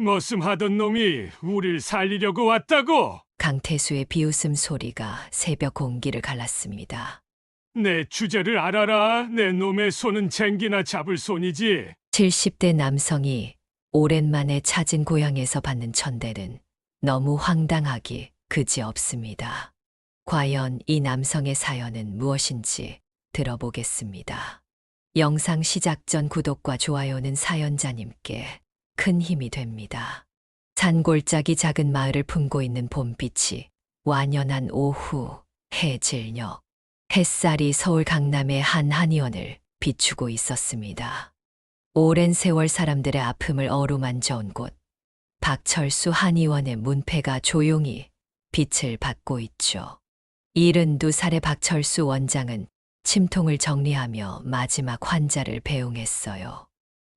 머슴하던 놈이 우릴 살리려고 왔다고? 강태수의 비웃음 소리가 새벽 공기를 갈랐습니다. 내 주제를 알아라. 내 놈의 손은 쟁기나 잡을 손이지. 70대 남성이 오랜만에 찾은 고향에서 받는 천대는 너무 황당하기 그지없습니다. 과연 이 남성의 사연은 무엇인지 들어보겠습니다. 영상 시작 전 구독과 좋아요는 사연자님께 큰 힘이 됩니다. 산골짜기 작은 마을을 품고 있는 봄빛이 완연한 오후 해질녘 햇살이 서울 강남의 한 한의원을 비추고 있었습니다. 오랜 세월 사람들의 아픔을 어루만져 온 곳, 박철수 한의원의 문패가 조용히 빛을 받고 있죠. 72살의 박철수 원장은 침통을 정리하며 마지막 환자를 배웅했어요.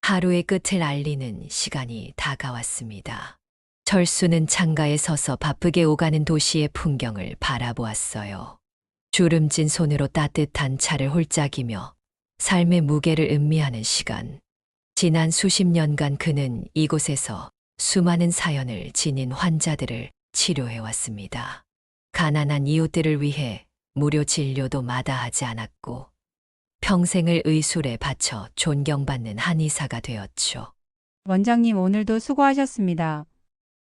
하루의 끝을 알리는 시간이 다가왔습니다. 철수는 창가에 서서 바쁘게 오가는 도시의 풍경을 바라보았어요. 주름진 손으로 따뜻한 차를 홀짝이며 삶의 무게를 음미하는 시간. 지난 수십 년간 그는 이곳에서 수많은 사연을 지닌 환자들을 치료해왔습니다. 가난한 이웃들을 위해 무료 진료도 마다하지 않았고 평생을 의술에 바쳐 존경받는 한의사가 되었죠. 원장님 오늘도 수고하셨습니다.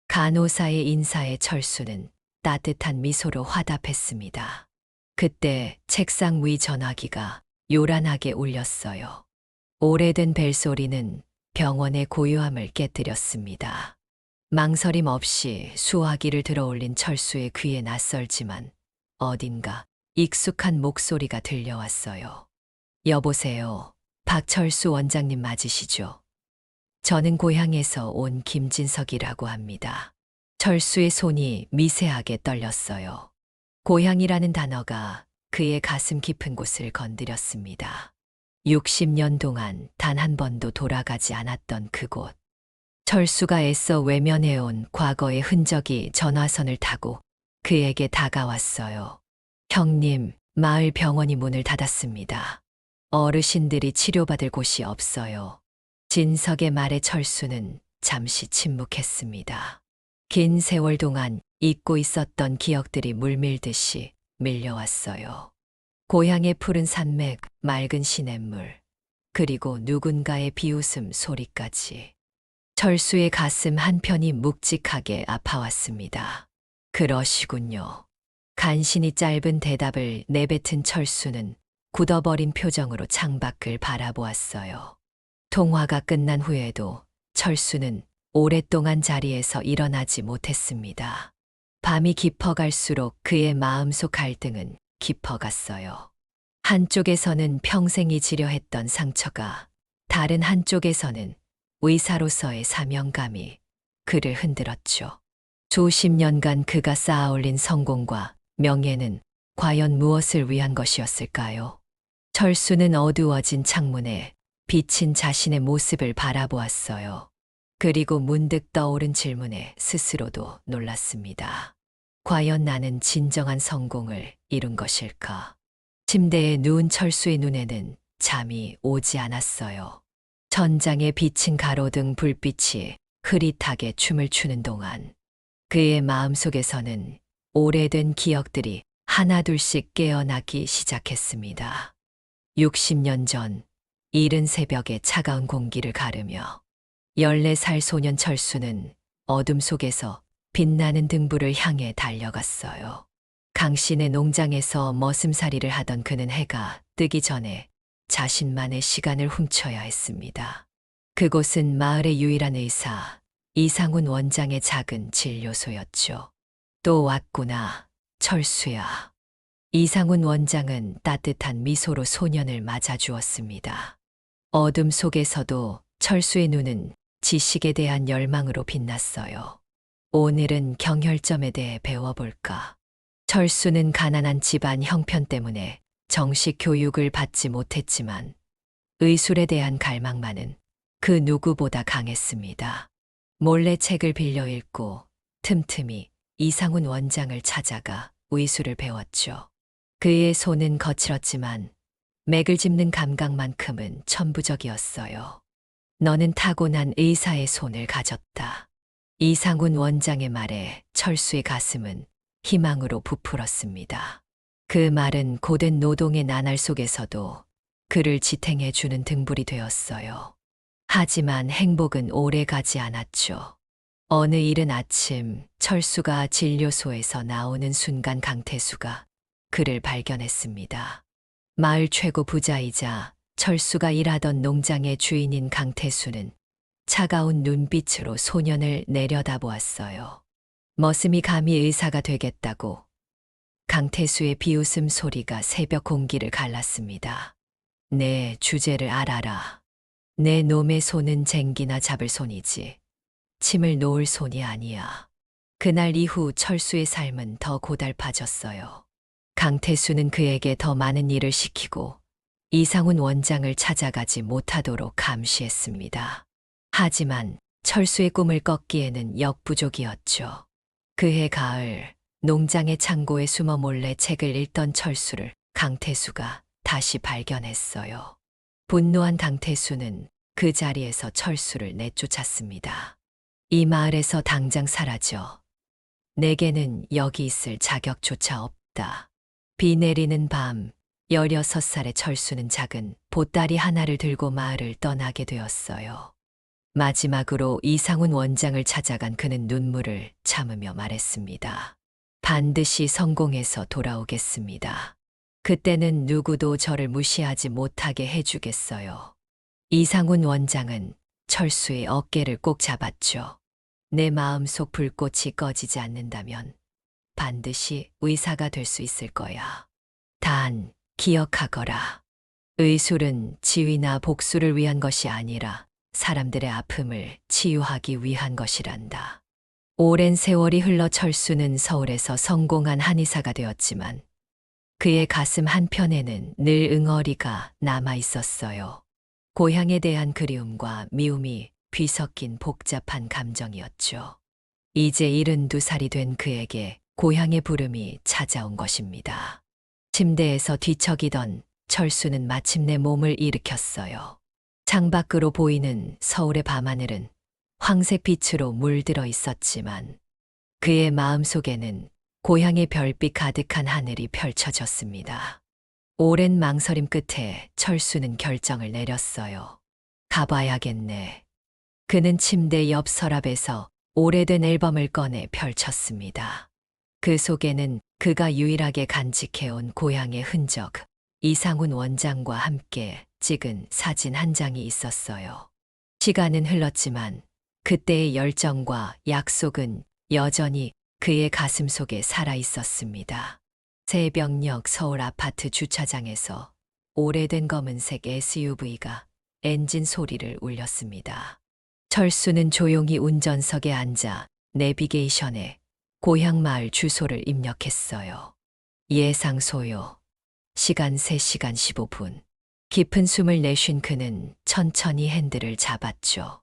간호사의 인사에 철수는 따뜻한 미소로 화답했습니다. 그때 책상 위 전화기가 요란하게 울렸어요. 오래된 벨소리는 병원의 고요함을 깨뜨렸습니다. 망설임 없이 수화기를 들어올린 철수의 귀에 낯설지만 어딘가 익숙한 목소리가 들려왔어요. 여보세요. 박철수 원장님 맞으시죠? 저는 고향에서 온 김진석이라고 합니다. 철수의 손이 미세하게 떨렸어요. 고향이라는 단어가 그의 가슴 깊은 곳을 건드렸습니다. 60년 동안 단 한 번도 돌아가지 않았던 그곳. 철수가 애써 외면해온 과거의 흔적이 전화선을 타고 그에게 다가왔어요. 형님, 마을 병원이 문을 닫았습니다. 어르신들이 치료받을 곳이 없어요. 진석의 말에 철수는 잠시 침묵했습니다. 긴 세월 동안 잊고 있었던 기억들이 물밀듯이 밀려왔어요. 고향의 푸른 산맥, 맑은 시냇물, 그리고 누군가의 비웃음 소리까지. 철수의 가슴 한편이 묵직하게 아파왔습니다. 그러시군요. 간신히 짧은 대답을 내뱉은 철수는 굳어버린 표정으로 창밖을 바라보았어요. 통화가 끝난 후에도 철수는 오랫동안 자리에서 일어나지 못했습니다. 밤이 깊어갈수록 그의 마음속 갈등은 깊어갔어요. 한쪽에서는 평생 잊으려 했던 상처가, 다른 한쪽에서는 의사로서의 사명감이 그를 흔들었죠. 수십 년간 그가 쌓아올린 성공과 명예는 과연 무엇을 위한 것이었을까요? 철수는 어두워진 창문에 비친 자신의 모습을 바라보았어요. 그리고 문득 떠오른 질문에 스스로도 놀랐습니다. 과연 나는 진정한 성공을 이룬 것일까? 침대에 누운 철수의 눈에는 잠이 오지 않았어요. 천장에 비친 가로등 불빛이 흐릿하게 춤을 추는 동안 그의 마음속에서는 오래된 기억들이 하나둘씩 깨어나기 시작했습니다. 60년 전, 이른 새벽에 차가운 공기를 가르며 14살 소년 철수는 어둠 속에서 빛나는 등불을 향해 달려갔어요. 강신의 농장에서 머슴살이를 하던 그는 해가 뜨기 전에 자신만의 시간을 훔쳐야 했습니다. 그곳은 마을의 유일한 의사, 이상훈 원장의 작은 진료소였죠. 또 왔구나, 철수야. 이상훈 원장은 따뜻한 미소로 소년을 맞아주었습니다. 어둠 속에서도 철수의 눈은 지식에 대한 열망으로 빛났어요. 오늘은 경혈점에 대해 배워볼까? 철수는 가난한 집안 형편 때문에 정식 교육을 받지 못했지만 의술에 대한 갈망만은 그 누구보다 강했습니다. 몰래 책을 빌려 읽고 틈틈이 이상훈 원장을 찾아가 의술을 배웠죠. 그의 손은 거칠었지만 맥을 짚는 감각만큼은 천부적이었어요. 너는 타고난 의사의 손을 가졌다. 이상훈 원장의 말에 철수의 가슴은 희망으로 부풀었습니다. 그 말은 고된 노동의 나날 속에서도 그를 지탱해 주는 등불이 되었어요. 하지만 행복은 오래 가지 않았죠. 어느 이른 아침 철수가 진료소에서 나오는 순간 강태수가 그를 발견했습니다. 마을 최고 부자이자 철수가 일하던 농장의 주인인 강태수는 차가운 눈빛으로 소년을 내려다보았어요. 머슴이 감히 의사가 되겠다고. 강태수의 비웃음 소리가 새벽 공기를 갈랐습니다. 내 주제를 알아라. 내 놈의 손은 쟁기나 잡을 손이지. 침을 놓을 손이 아니야. 그날 이후 철수의 삶은 더 고달파졌어요. 강태수는 그에게 더 많은 일을 시키고 이상훈 원장을 찾아가지 못하도록 감시했습니다. 하지만 철수의 꿈을 꺾기에는 역부족이었죠. 그해 가을 농장의 창고에 숨어 몰래 책을 읽던 철수를 강태수가 다시 발견했어요. 분노한 강태수는 그 자리에서 철수를 내쫓았습니다. 이 마을에서 당장 사라져. 내게는 여기 있을 자격조차 없다. 비 내리는 밤 16살의 철수는 작은 보따리 하나를 들고 마을을 떠나게 되었어요. 마지막으로 이상훈 원장을 찾아간 그는 눈물을 참으며 말했습니다. 반드시 성공해서 돌아오겠습니다. 그때는 누구도 저를 무시하지 못하게 해주겠어요. 이상훈 원장은 철수의 어깨를 꼭 잡았죠. 내 마음속 불꽃이 꺼지지 않는다면 반드시 의사가 될 수 있을 거야. 단, 기억하거라. 의술은 지위나 복수를 위한 것이 아니라 사람들의 아픔을 치유하기 위한 것이란다. 오랜 세월이 흘러 철수는 서울에서 성공한 한의사가 되었지만 그의 가슴 한편에는 늘 응어리가 남아 있었어요. 고향에 대한 그리움과 미움이 뒤섞인 복잡한 감정이었죠. 이제 72살이 된 그에게 고향의 부름이 찾아온 것입니다. 침대에서 뒤척이던 철수는 마침내 몸을 일으켰어요. 창밖으로 보이는 서울의 밤하늘은 황색 빛으로 물들어 있었지만 그의 마음속에는 고향의 별빛 가득한 하늘이 펼쳐졌습니다. 오랜 망설임 끝에 철수는 결정을 내렸어요. 가봐야겠네. 그는 침대 옆 서랍에서 오래된 앨범을 꺼내 펼쳤습니다. 그 속에는 그가 유일하게 간직해온 고향의 흔적, 이상훈 원장과 함께 찍은 사진 한 장이 있었어요. 시간은 흘렀지만 그때의 열정과 약속은 여전히 그의 가슴 속에 살아 있었습니다. 새벽녘 서울 아파트 주차장에서 오래된 검은색 SUV가 엔진 소리를 울렸습니다. 철수는 조용히 운전석에 앉아 내비게이션에 고향 마을 주소를 입력했어요. 예상 소요. 시간 3시간 15분. 깊은 숨을 내쉰 그는 천천히 핸들을 잡았죠.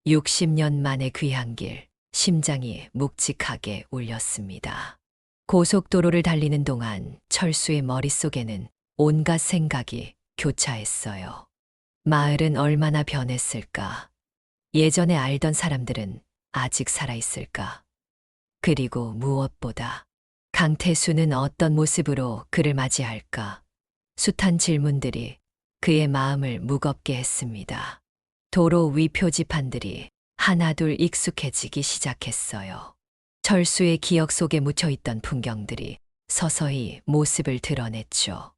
60년 만의 귀한 길, 심장이 묵직하게 울렸습니다. 고속도로를 달리는 동안 철수의 머릿속에는 온갖 생각이 교차했어요. 마을은 얼마나 변했을까? 예전에 알던 사람들은 아직 살아있을까? 그리고 무엇보다 강태수는 어떤 모습으로 그를 맞이할까? 숱한 질문들이 그의 마음을 무겁게 했습니다. 도로 위 표지판들이 하나둘 익숙해지기 시작했어요. 철수의 기억 속에 묻혀있던 풍경들이 서서히 모습을 드러냈죠.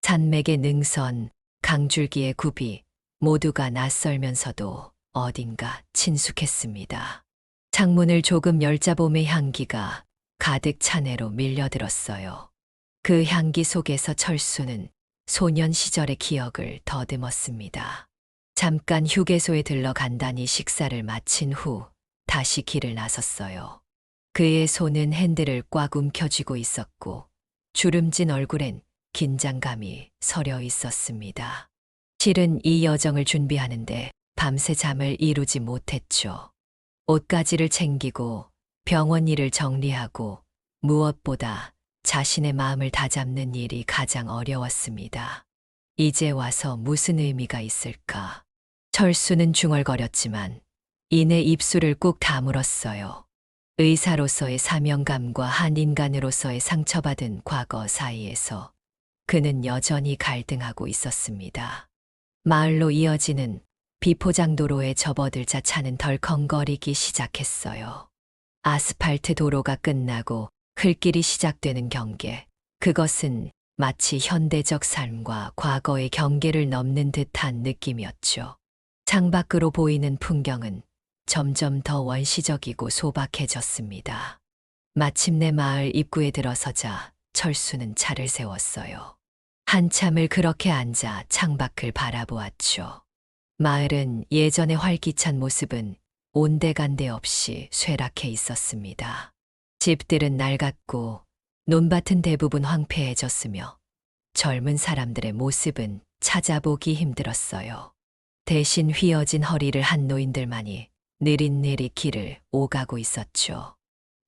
산맥의 능선, 강줄기의 굽이 모두가 낯설면서도 어딘가 친숙했습니다. 창문을 조금 열자 봄의 향기가 가득 차내로 밀려들었어요. 그 향기 속에서 철수는 소년 시절의 기억을 더듬었습니다. 잠깐 휴게소에 들러 간단히 식사를 마친 후 다시 길을 나섰어요. 그의 손은 핸들을 꽉 움켜쥐고 있었고 주름진 얼굴엔 긴장감이 서려 있었습니다. 실은 이 여정을 준비하는데 밤새 잠을 이루지 못했죠. 옷가지를 챙기고 병원 일을 정리하고 무엇보다 자신의 마음을 다잡는 일이 가장 어려웠습니다. 이제 와서 무슨 의미가 있을까? 철수는 중얼거렸지만 이내 입술을 꾹 다물었어요. 의사로서의 사명감과 한 인간으로서의 상처받은 과거 사이에서 그는 여전히 갈등하고 있었습니다. 마을로 이어지는 비포장도로에 접어들자 차는 덜컹거리기 시작했어요. 아스팔트 도로가 끝나고 흙길이 시작되는 경계. 그것은 마치 현대적 삶과 과거의 경계를 넘는 듯한 느낌이었죠. 창밖으로 보이는 풍경은 점점 더 원시적이고 소박해졌습니다. 마침내 마을 입구에 들어서자 철수는 차를 세웠어요. 한참을 그렇게 앉아 창밖을 바라보았죠. 마을은 예전의 활기찬 모습은 온데간데 없이 쇠락해 있었습니다. 집들은 낡았고 논밭은 대부분 황폐해졌으며 젊은 사람들의 모습은 찾아보기 힘들었어요. 대신 휘어진 허리를 한 노인들만이 느릿느릿 길을 오가고 있었죠.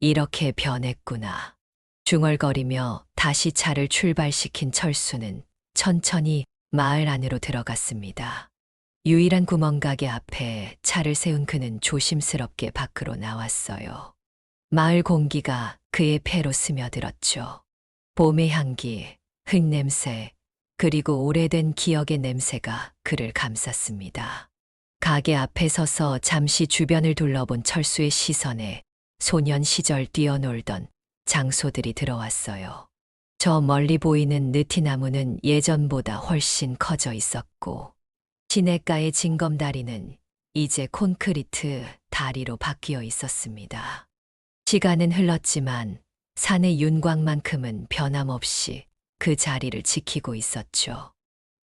이렇게 변했구나. 중얼거리며 다시 차를 출발시킨 철수는 천천히 마을 안으로 들어갔습니다. 유일한 구멍가게 앞에 차를 세운 그는 조심스럽게 밖으로 나왔어요. 마을 공기가 그의 폐로 스며들었죠. 봄의 향기, 흙냄새, 그리고 오래된 기억의 냄새가 그를 감쌌습니다. 가게 앞에 서서 잠시 주변을 둘러본 철수의 시선에 소년 시절 뛰어놀던 장소들이 들어왔어요. 저 멀리 보이는 느티나무는 예전보다 훨씬 커져 있었고, 시냇가의 징검다리는 이제 콘크리트 다리로 바뀌어 있었습니다. 시간은 흘렀지만 산의 윤곽만큼은 변함없이 그 자리를 지키고 있었죠.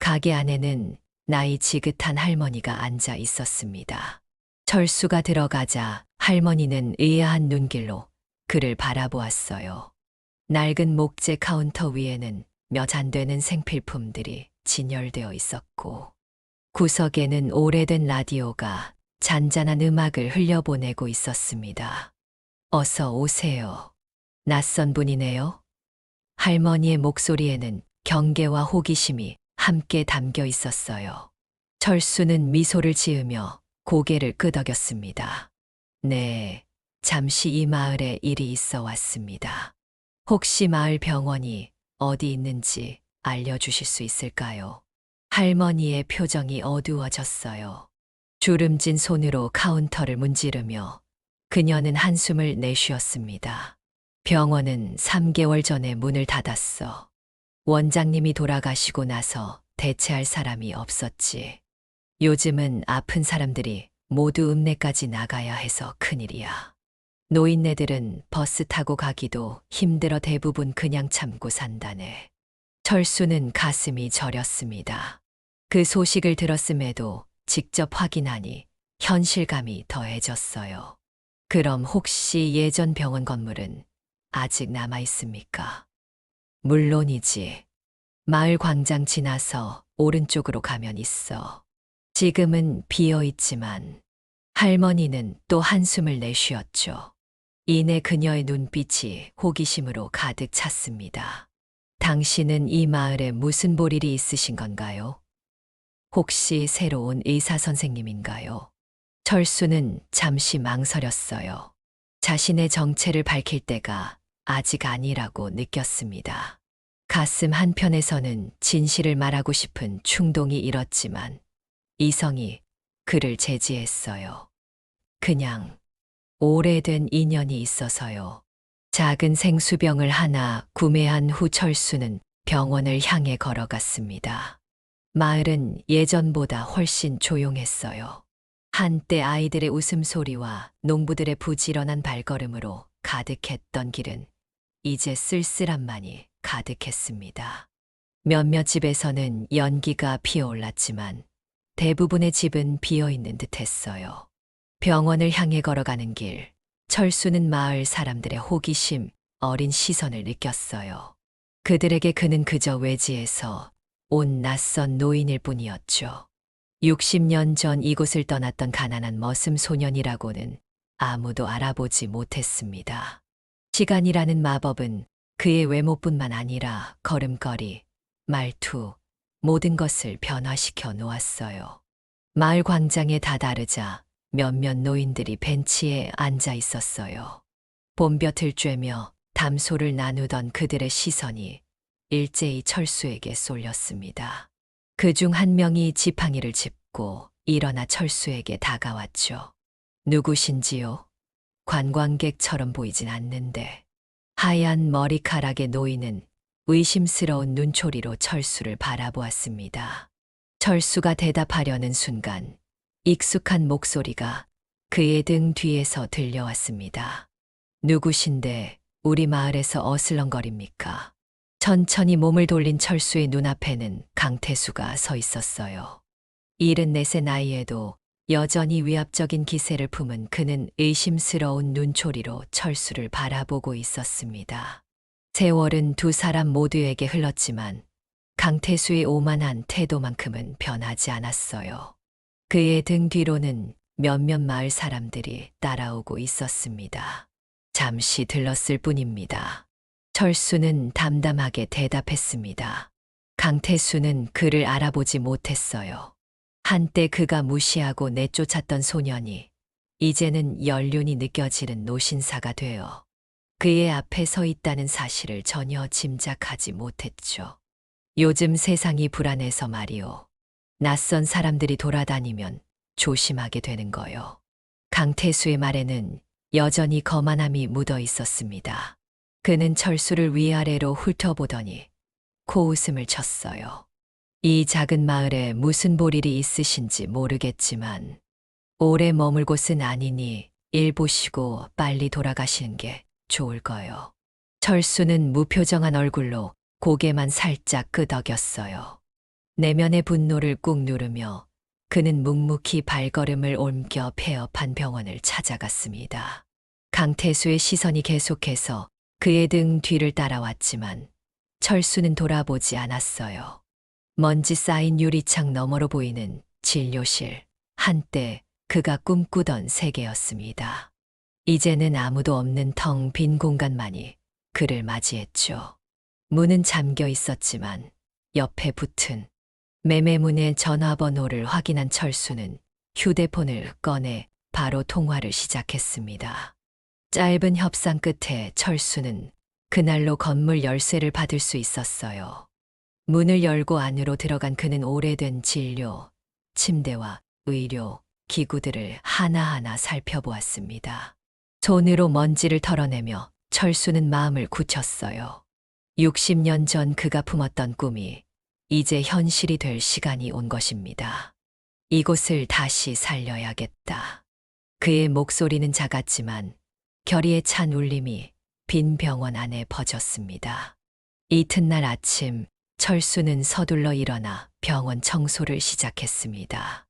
가게 안에는 나이 지긋한 할머니가 앉아 있었습니다. 철수가 들어가자 할머니는 의아한 눈길로 그를 바라보았어요. 낡은 목재 카운터 위에는 몇 안 되는 생필품들이 진열되어 있었고, 구석에는 오래된 라디오가 잔잔한 음악을 흘려보내고 있었습니다. 어서 오세요. 낯선 분이네요. 할머니의 목소리에는 경계와 호기심이 함께 담겨 있었어요. 철수는 미소를 지으며 고개를 끄덕였습니다. 네, 잠시 이 마을에 일이 있어 왔습니다. 혹시 마을 병원이 어디 있는지 알려주실 수 있을까요? 할머니의 표정이 어두워졌어요. 주름진 손으로 카운터를 문지르며 그녀는 한숨을 내쉬었습니다. 병원은 3개월 전에 문을 닫았어. 원장님이 돌아가시고 나서 대체할 사람이 없었지. 요즘은 아픈 사람들이 모두 읍내까지 나가야 해서 큰일이야. 노인네들은 버스 타고 가기도 힘들어 대부분 그냥 참고 산다네. 철수는 가슴이 저렸습니다. 그 소식을 들었음에도 직접 확인하니 현실감이 더해졌어요. 그럼 혹시 예전 병원 건물은 아직 남아 있습니까? 물론이지. 마을 광장 지나서 오른쪽으로 가면 있어. 지금은 비어 있지만. 할머니는 또 한숨을 내쉬었죠. 이내 그녀의 눈빛이 호기심으로 가득 찼습니다. 당신은 이 마을에 무슨 볼일이 있으신 건가요? 혹시 새로운 의사 선생님인가요? 철수는 잠시 망설였어요. 자신의 정체를 밝힐 때가 아직 아니라고 느꼈습니다. 가슴 한편에서는 진실을 말하고 싶은 충동이 일었지만 이성이 그를 제지했어요. 그냥 오래된 인연이 있어서요. 작은 생수병을 하나 구매한 후 철수는 병원을 향해 걸어갔습니다. 마을은 예전보다 훨씬 조용했어요. 한때 아이들의 웃음소리와 농부들의 부지런한 발걸음으로 가득했던 길은 이제 쓸쓸함만이 가득했습니다. 몇몇 집에서는 연기가 피어올랐지만 대부분의 집은 비어있는 듯했어요. 병원을 향해 걸어가는 길, 철수는 마을 사람들의 호기심, 어린 시선을 느꼈어요. 그들에게 그는 그저 외지에서 온 낯선 노인일 뿐이었죠. 60년 전 이곳을 떠났던 가난한 머슴 소년이라고는 아무도 알아보지 못했습니다. 시간이라는 마법은 그의 외모뿐만 아니라 걸음걸이, 말투, 모든 것을 변화시켜 놓았어요. 마을 광장에 다다르자 몇몇 노인들이 벤치에 앉아 있었어요. 봄볕을 쬐며 담소를 나누던 그들의 시선이 일제히 철수에게 쏠렸습니다. 그중 한 명이 지팡이를 짚고 일어나 철수에게 다가왔죠. 누구신지요? 관광객처럼 보이진 않는데. 하얀 머리카락에 놓이는 의심스러운 눈초리로 철수를 바라보았습니다. 철수가 대답하려는 순간 익숙한 목소리가 그의 등 뒤에서 들려왔습니다. 누구신데 우리 마을에서 어슬렁거립니까? 천천히 몸을 돌린 철수의 눈앞에는 강태수가 서 있었어요. 74세 나이에도 여전히 위압적인 기세를 품은 그는 의심스러운 눈초리로 철수를 바라보고 있었습니다. 세월은 두 사람 모두에게 흘렀지만 강태수의 오만한 태도만큼은 변하지 않았어요. 그의 등 뒤로는 몇몇 마을 사람들이 따라오고 있었습니다. 잠시 들렀을 뿐입니다. 철수는 담담하게 대답했습니다. 강태수는 그를 알아보지 못했어요. 한때 그가 무시하고 내쫓았던 소년이 이제는 연륜이 느껴지는 노신사가 되어 그의 앞에 서 있다는 사실을 전혀 짐작하지 못했죠. 요즘 세상이 불안해서 말이오. 낯선 사람들이 돌아다니면 조심하게 되는 거요. 강태수의 말에는 여전히 거만함이 묻어 있었습니다. 그는 철수를 위아래로 훑어보더니 코웃음을 쳤어요. 이 작은 마을에 무슨 볼일이 있으신지 모르겠지만 오래 머물 곳은 아니니 일 보시고 빨리 돌아가시는 게 좋을 거요. 철수는 무표정한 얼굴로 고개만 살짝 끄덕였어요. 내면의 분노를 꾹 누르며 그는 묵묵히 발걸음을 옮겨 폐업한 병원을 찾아갔습니다. 강태수의 시선이 계속해서 그의 등 뒤를 따라왔지만 철수는 돌아보지 않았어요. 먼지 쌓인 유리창 너머로 보이는 진료실, 한때 그가 꿈꾸던 세계였습니다. 이제는 아무도 없는 텅 빈 공간만이 그를 맞이했죠. 문은 잠겨 있었지만 옆에 붙은 매매문의 전화번호를 확인한 철수는 휴대폰을 꺼내 바로 통화를 시작했습니다. 짧은 협상 끝에 철수는 그날로 건물 열쇠를 받을 수 있었어요. 문을 열고 안으로 들어간 그는 오래된 진료, 침대와 의료, 기구들을 하나하나 살펴보았습니다. 손으로 먼지를 털어내며 철수는 마음을 굳혔어요. 60년 전 그가 품었던 꿈이 이제 현실이 될 시간이 온 것입니다. 이곳을 다시 살려야겠다. 그의 목소리는 작았지만 결의에 찬 울림이 빈 병원 안에 퍼졌습니다. 이튿날 아침 철수는 서둘러 일어나 병원 청소를 시작했습니다.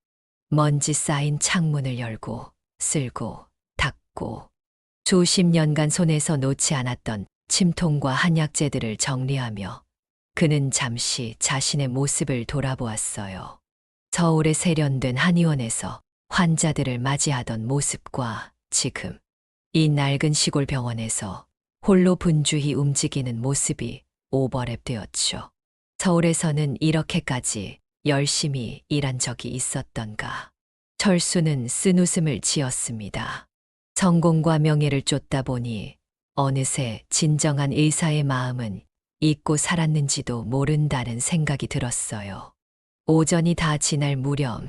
먼지 쌓인 창문을 열고 쓸고 닫고 수십 년간 손에서 놓지 않았던 침통과 한약재들을 정리하며 그는 잠시 자신의 모습을 돌아보았어요. 서울의 세련된 한의원에서 환자들을 맞이하던 모습과 지금 이 낡은 시골 병원에서 홀로 분주히 움직이는 모습이 오버랩되었죠. 서울에서는 이렇게까지 열심히 일한 적이 있었던가. 철수는 쓴웃음을 지었습니다. 성공과 명예를 쫓다 보니 어느새 진정한 의사의 마음은 잊고 살았는지도 모른다는 생각이 들었어요. 오전이 다 지날 무렵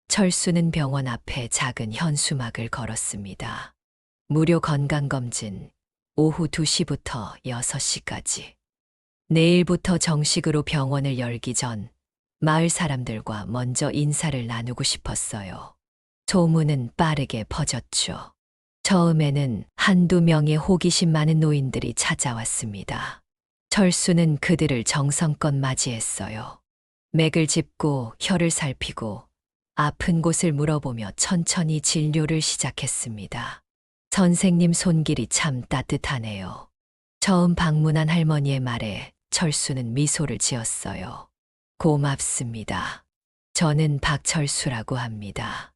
철수는 병원 앞에 작은 현수막을 걸었습니다. 무료 건강검진 오후 2시부터 6시까지. 내일부터 정식으로 병원을 열기 전 마을 사람들과 먼저 인사를 나누고 싶었어요. 소문은 빠르게 퍼졌죠. 처음에는 한두 명의 호기심 많은 노인들이 찾아왔습니다. 철수는 그들을 정성껏 맞이했어요. 맥을 짚고 혀를 살피고 아픈 곳을 물어보며 천천히 진료를 시작했습니다. 선생님 손길이 참 따뜻하네요. 처음 방문한 할머니의 말에 철수는 미소를 지었어요. 고맙습니다. 저는 박철수라고 합니다.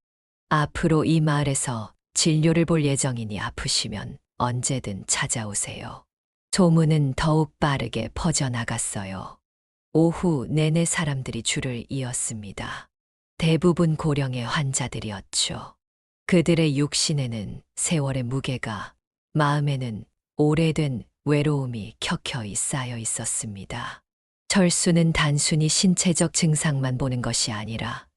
앞으로 이 마을에서 진료를 볼 예정이니 아프시면 언제든 찾아오세요. 소문은 더욱 빠르게 퍼져나갔어요. 오후 내내 사람들이 줄을 이었습니다. 대부분 고령의 환자들이었죠. 그들의 육신에는 세월의 무게가, 마음에는 오래된 외로움이 켜켜이 쌓여 있었습니다. 철수는 단순히 신체적 증상만 보는 것이 아니라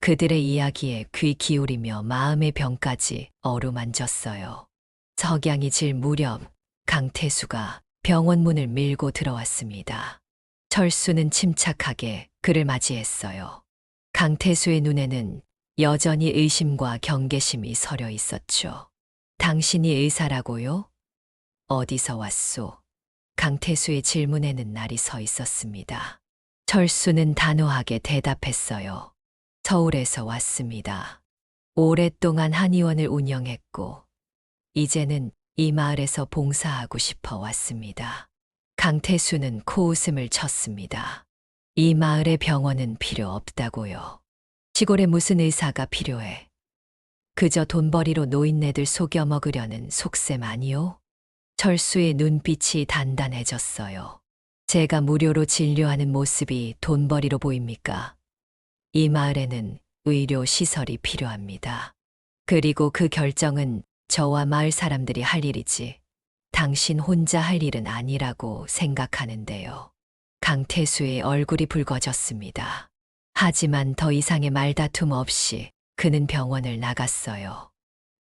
그들의 이야기에 귀 기울이며 마음의 병까지 어루만졌어요. 석양이 질 무렵 강태수가 병원 문을 밀고 들어왔습니다. 철수는 침착하게 그를 맞이했어요. 강태수의 눈에는 여전히 의심과 경계심이 서려 있었죠. 당신이 의사라고요? 어디서 왔소? 강태수의 질문에는 날이 서 있었습니다. 철수는 단호하게 대답했어요. 서울에서 왔습니다. 오랫동안 한의원을 운영했고, 이제는 이 마을에서 봉사하고 싶어 왔습니다. 강태수는 코웃음을 쳤습니다. 이 마을에 병원은 필요 없다고요. 시골에 무슨 의사가 필요해? 그저 돈벌이로 노인네들 속여 먹으려는 속셈 아니요? 철수의 눈빛이 단단해졌어요. 제가 무료로 진료하는 모습이 돈벌이로 보입니까? 이 마을에는 의료 시설이 필요합니다. 그리고 그 결정은 저와 마을 사람들이 할 일이지 당신 혼자 할 일은 아니라고 생각하는데요. 강태수의 얼굴이 붉어졌습니다. 하지만 더 이상의 말다툼 없이 그는 병원을 나갔어요.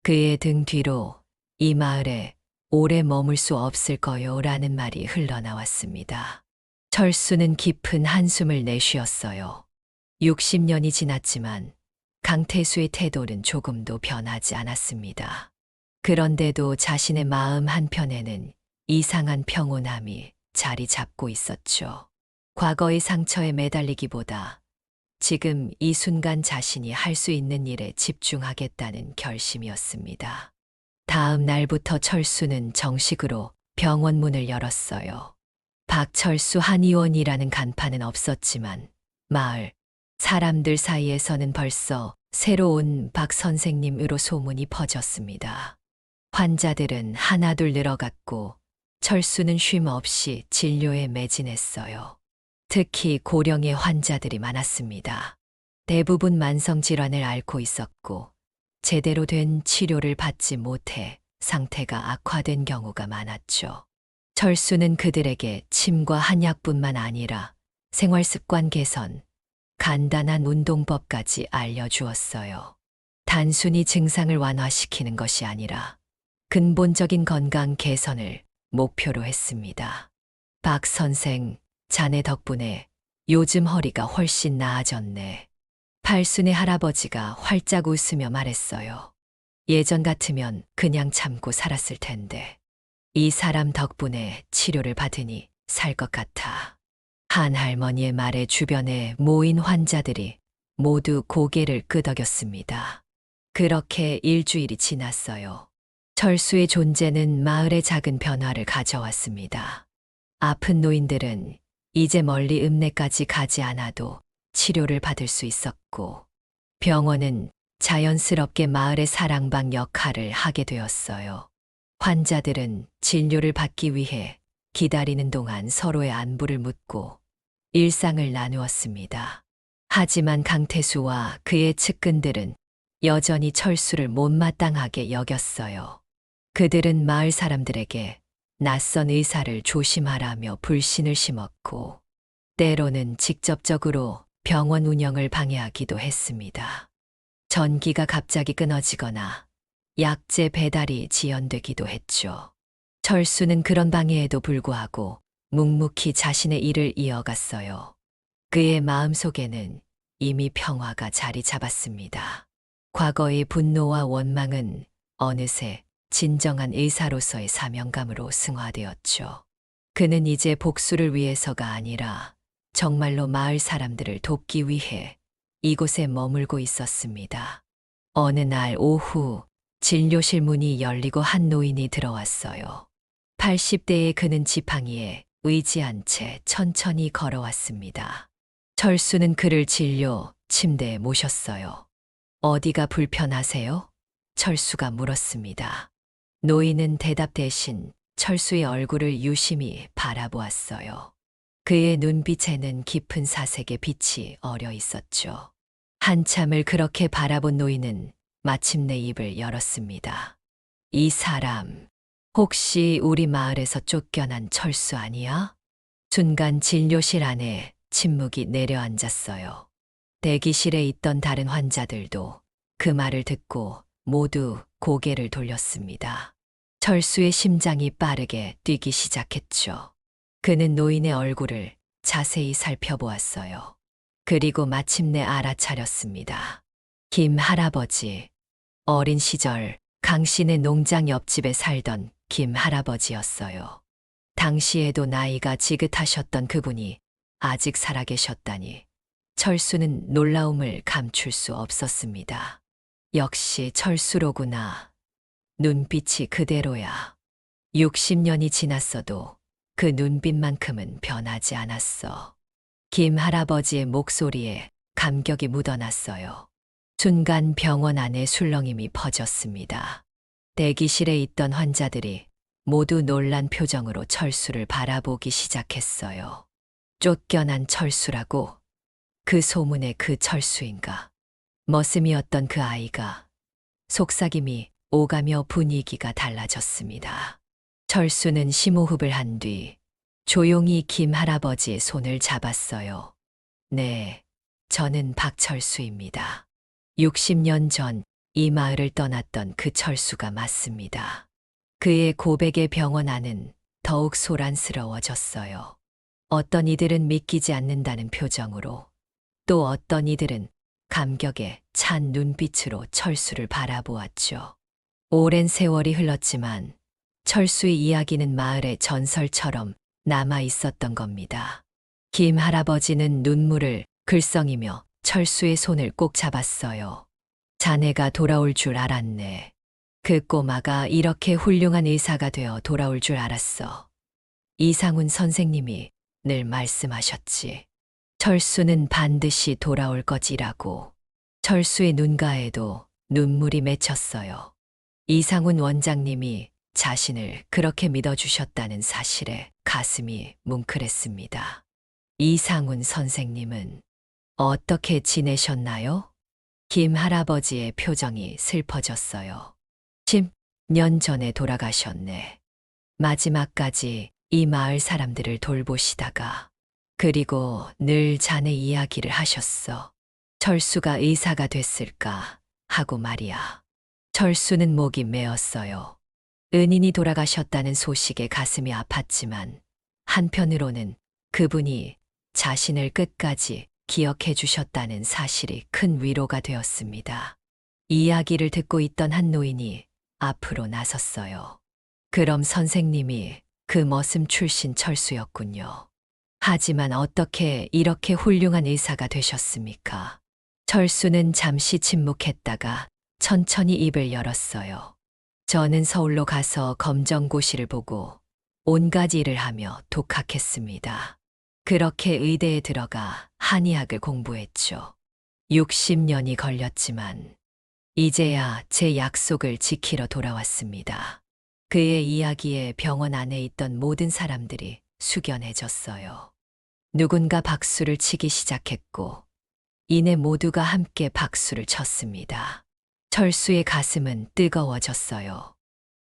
그의 등 뒤로 이 마을에 오래 머물 수 없을 거요라는 말이 흘러나왔습니다. 철수는 깊은 한숨을 내쉬었어요. 60년이 지났지만 강태수의 태도는 조금도 변하지 않았습니다. 그런데도 자신의 마음 한편에는 이상한 평온함이 자리 잡고 있었죠. 과거의 상처에 매달리기보다 지금 이 순간 자신이 할 수 있는 일에 집중하겠다는 결심이었습니다. 다음 날부터 철수는 정식으로 병원 문을 열었어요. 박철수 한의원이라는 간판은 없었지만 마을 사람들 사이에서는 벌써 새로 온 박 선생님으로 소문이 퍼졌습니다. 환자들은 하나둘 늘어갔고 철수는 쉼 없이 진료에 매진했어요. 특히 고령의 환자들이 많았습니다. 대부분 만성질환을 앓고 있었고 제대로 된 치료를 받지 못해 상태가 악화된 경우가 많았죠. 철수는 그들에게 침과 한약뿐만 아니라 생활습관 개선, 간단한 운동법까지 알려주었어요. 단순히 증상을 완화시키는 것이 아니라 근본적인 건강 개선을 목표로 했습니다. 박 선생, 자네 덕분에 요즘 허리가 훨씬 나아졌네. 팔순의 할아버지가 활짝 웃으며 말했어요. 예전 같으면 그냥 참고 살았을 텐데. 이 사람 덕분에 치료를 받으니 살 것 같아. 한 할머니의 말에 주변에 모인 환자들이 모두 고개를 끄덕였습니다. 그렇게 일주일이 지났어요. 철수의 존재는 마을에 작은 변화를 가져왔습니다. 아픈 노인들은 이제 멀리 읍내까지 가지 않아도 치료를 받을 수 있었고, 병원은 자연스럽게 마을의 사랑방 역할을 하게 되었어요. 환자들은 진료를 받기 위해 기다리는 동안 서로의 안부를 묻고 일상을 나누었습니다. 하지만 강태수와 그의 측근들은 여전히 철수를 못마땅하게 여겼어요. 그들은 마을 사람들에게 낯선 의사를 조심하라며 불신을 심었고, 때로는 직접적으로 병원 운영을 방해하기도 했습니다. 전기가 갑자기 끊어지거나 약재 배달이 지연되기도 했죠. 철수는 그런 방해에도 불구하고 묵묵히 자신의 일을 이어갔어요. 그의 마음속에는 이미 평화가 자리 잡았습니다. 과거의 분노와 원망은 어느새 진정한 의사로서의 사명감으로 승화되었죠. 그는 이제 복수를 위해서가 아니라 정말로 마을 사람들을 돕기 위해 이곳에 머물고 있었습니다. 어느 날 오후 진료실 문이 열리고 한 노인이 들어왔어요. 80대의 그는 지팡이에 의지한 채 천천히 걸어왔습니다. 철수는 그를 진료 침대에 모셨어요. 어디가 불편하세요? 철수가 물었습니다. 노인은 대답 대신 철수의 얼굴을 유심히 바라보았어요. 그의 눈빛에는 깊은 사색의 빛이 어려 있었죠. 한참을 그렇게 바라본 노인은 마침내 입을 열었습니다. 이 사람, 혹시 우리 마을에서 쫓겨난 철수 아니야? 순간 진료실 안에 침묵이 내려앉았어요. 대기실에 있던 다른 환자들도 그 말을 듣고 모두 고개를 돌렸습니다. 철수의 심장이 빠르게 뛰기 시작했죠. 그는 노인의 얼굴을 자세히 살펴보았어요. 그리고 마침내 알아차렸습니다. 김 할아버지. 어린 시절 강 씨네 농장 옆집에 살던 김 할아버지였어요. 당시에도 나이가 지긋하셨던 그분이 아직 살아계셨다니 철수는 놀라움을 감출 수 없었습니다. 역시 철수로구나. 눈빛이 그대로야. 60년이 지났어도 그 눈빛만큼은 변하지 않았어. 김 할아버지의 목소리에 감격이 묻어났어요. 순간 병원 안에 술렁임이 퍼졌습니다. 대기실에 있던 환자들이 모두 놀란 표정으로 철수를 바라보기 시작했어요. 쫓겨난 철수라고? 그 소문의 그 철수인가? 머슴이었던 그 아이가. 속삭임이 오가며 분위기가 달라졌습니다. 철수는 심호흡을 한 뒤 조용히 김 할아버지의 손을 잡았어요. 네, 저는 박철수입니다. 60년 전 이 마을을 떠났던 그 철수가 맞습니다. 그의 고백에 병원 안은 더욱 소란스러워졌어요. 어떤 이들은 믿기지 않는다는 표정으로, 또 어떤 이들은 감격에 찬 눈빛으로 철수를 바라보았죠. 오랜 세월이 흘렀지만 철수의 이야기는 마을의 전설처럼 남아 있었던 겁니다. 김 할아버지는 눈물을 글썽이며 철수의 손을 꼭 잡았어요. 자네가 돌아올 줄 알았네. 그 꼬마가 이렇게 훌륭한 의사가 되어 돌아올 줄 알았어. 이상훈 선생님이 늘 말씀하셨지. 철수는 반드시 돌아올 거지라고. 철수의 눈가에도 눈물이 맺혔어요. 이상훈 원장님이 자신을 그렇게 믿어주셨다는 사실에 가슴이 뭉클했습니다. 이상훈 선생님은 어떻게 지내셨나요? 김 할아버지의 표정이 슬퍼졌어요. 10년 전에 돌아가셨네. 마지막까지 이 마을 사람들을 돌보시다가, 그리고 늘 자네 이야기를 하셨어. 철수가 의사가 됐을까 하고 말이야. 철수는 목이 메었어요. 은인이 돌아가셨다는 소식에 가슴이 아팠지만 한편으로는 그분이 자신을 끝까지 기억해 주셨다는 사실이 큰 위로가 되었습니다. 이야기를 듣고 있던 한 노인이 앞으로 나섰어요. 그럼 선생님이 그 머슴 출신 철수였군요. 하지만 어떻게 이렇게 훌륭한 의사가 되셨습니까? 철수는 잠시 침묵했다가 천천히 입을 열었어요. 저는 서울로 가서 검정고시를 보고 온갖 일을 하며 독학했습니다. 그렇게 의대에 들어가 한의학을 공부했죠. 60년이 걸렸지만 이제야 제 약속을 지키러 돌아왔습니다. 그의 이야기에 병원 안에 있던 모든 사람들이 숙연해졌어요. 누군가 박수를 치기 시작했고 이내 모두가 함께 박수를 쳤습니다. 철수의 가슴은 뜨거워졌어요.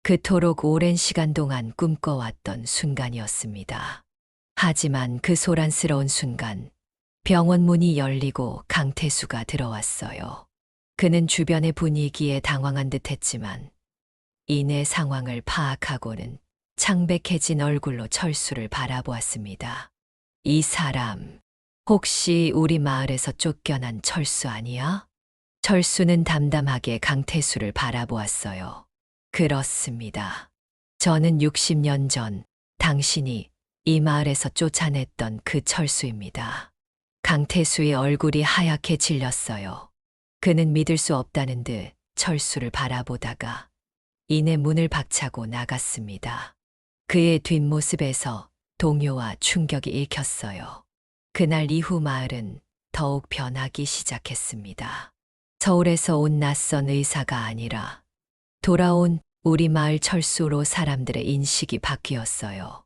그토록 오랜 시간 동안 꿈꿔왔던 순간이었습니다. 하지만 그 소란스러운 순간 병원 문이 열리고 강태수가 들어왔어요. 그는 주변의 분위기에 당황한 듯했지만 이내 상황을 파악하고는 창백해진 얼굴로 철수를 바라보았습니다. 이 사람, 혹시 우리 마을에서 쫓겨난 철수 아니야? 철수는 담담하게 강태수를 바라보았어요. 그렇습니다. 저는 60년 전 당신이 이 마을에서 쫓아냈던 그 철수입니다. 강태수의 얼굴이 하얗게 질렸어요. 그는 믿을 수 없다는 듯 철수를 바라보다가 이내 문을 박차고 나갔습니다. 그의 뒷모습에서 동요와 충격이 읽혔어요. 그날 이후 마을은 더욱 변하기 시작했습니다. 서울에서 온 낯선 의사가 아니라 돌아온 우리 마을 철수로 사람들의 인식이 바뀌었어요.